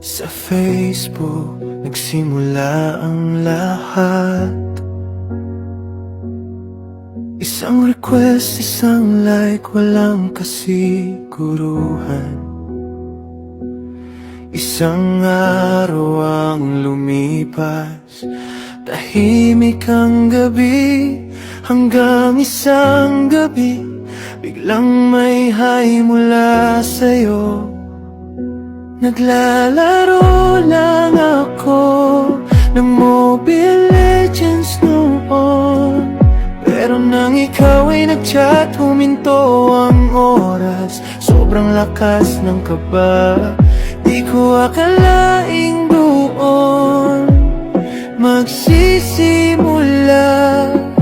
Sa Facebook nagsimula ang lahat. Isang request, isang like, walang kasiguruhan. Isang araw ang lumipas, tahimik ang gabi. Hanggang isang gabi, biglang may hi mula sa'yo. Naglalaro lang ako ng Mobile Legends noon, pero nang ikaw ay nag-chat, huminto ang oras. Sobrang lakas ng kaba, di ko akalaing doon magsisimula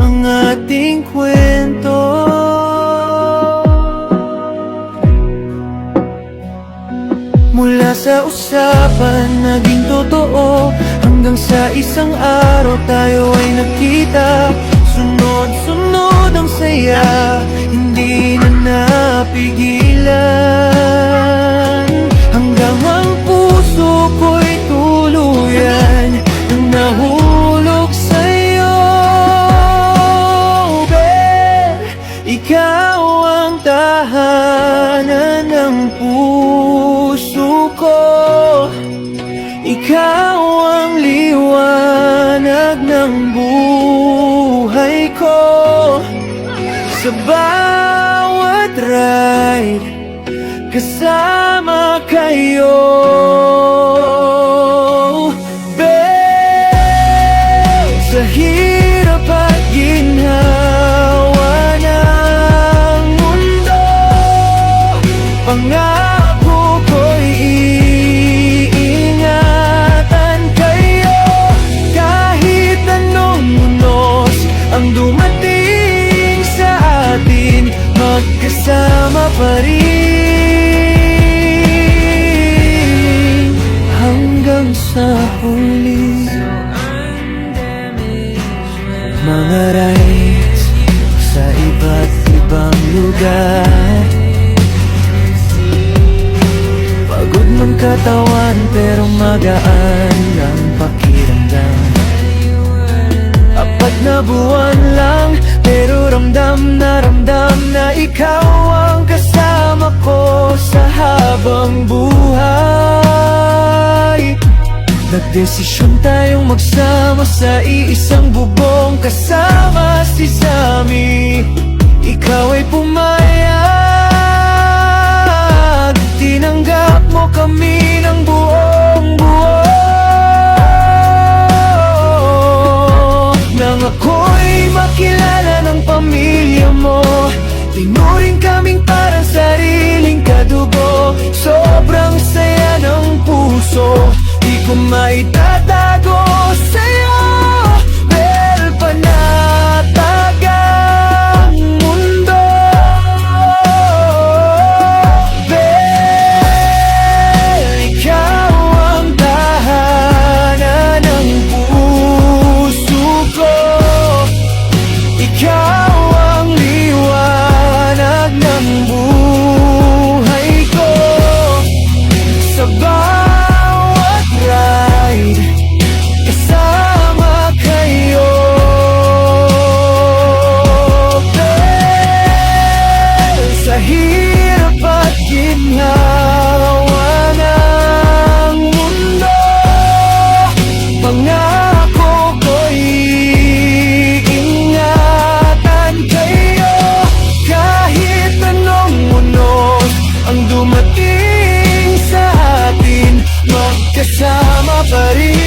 ang ating kwento. Mula sa usapan, naging totoo, hanggang sa isang araw tayo ay nagkita. Sunod-sunod ang saya, hindi na napigilan. Hanggang ang puso ko'y tuluyan nang nahulog sa'yo. Ikaw ang tahanan ng puso ko. Ikaw ang liwanag ng buhay ko. Sa bawat ride, kasama kayo. Sa hirap at ginhawa ng mundo, pangako ko'y iingatan kayo. Kahit anong unos ang dumating sa atin, magkasama pa rin hanggang sa huli. Mga rides sa iba't ibang lugar, pagod man katawan pero magaan ang pakiramdam. Apat na buwan lang pero ramdam na ikaw ang kasama ko sa habang buhay. Nagdesisyon tayong magsama sa iisang bubong, kasama si Sammy. Ikaw ay pumayag, tinanggap mo kami ng buong buo. Nang ako'y makilala ng pamilya mo, tinuring kaming parang sariling kadugo. Sobrang saya ng puso, di ko maitatago sa'yo. Pero panatag ang mundo. Ikaw ang tahanan ng puso ko. Ikaw ang liwanag ng buhay ko. Sa bawat ride, kasama kayo. Sa hirap at ginhawa ng mundo, pangako ko'y iingatan kayo. Kahit anong unos ang dumating sa atin, magkasama pa rin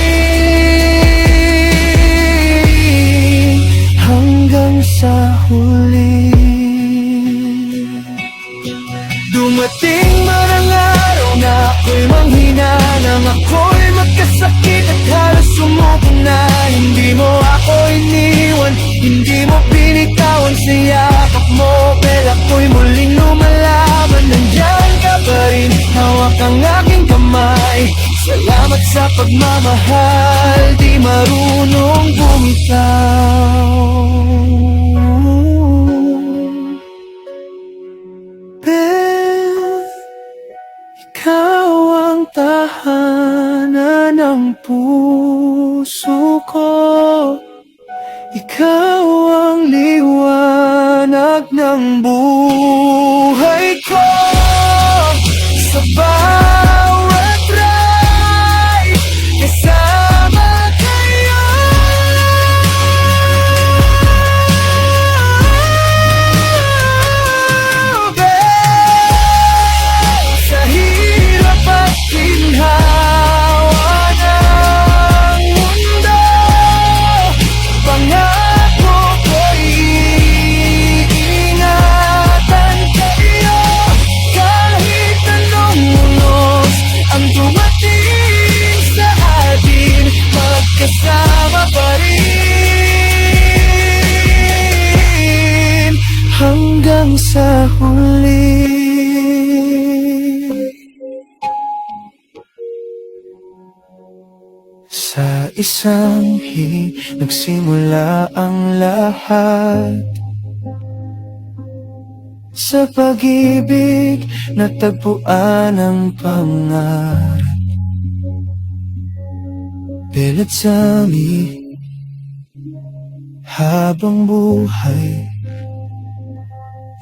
hanggang sa huli. Dumating man ang araw na ako'y manghina, nang ako'y magkasakit at halos sumuko na. Hindi mo ako iniwan, hindi mo binitawan sa yakap mo. Pero ako'y muling lumalaban, nandyan ka pa rin, hawak ang aking kamay. Salamat sa pagmamahal, di marunong bumitaw. Pero ikaw Ikaw ang tahanan ng puso ko. Ikaw ang liwanag ng buhay ko. Sa bawat ride, kasama kayo. Sa hirap at ginhawa ng mundo, pangako ko'y iingatan kayo. Kahit anong unos ang dumating sa atin, magkasama pa rin hanggang sa huli. Sa isang hiling nagsimula ang lahat. Sa pag-ibig natagpuan ang pangarap. Pilit sa amin habang buhay,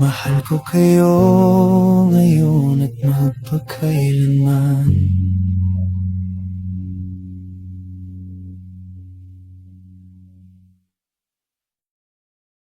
mahal ko kayo ngayon at magpakailanman.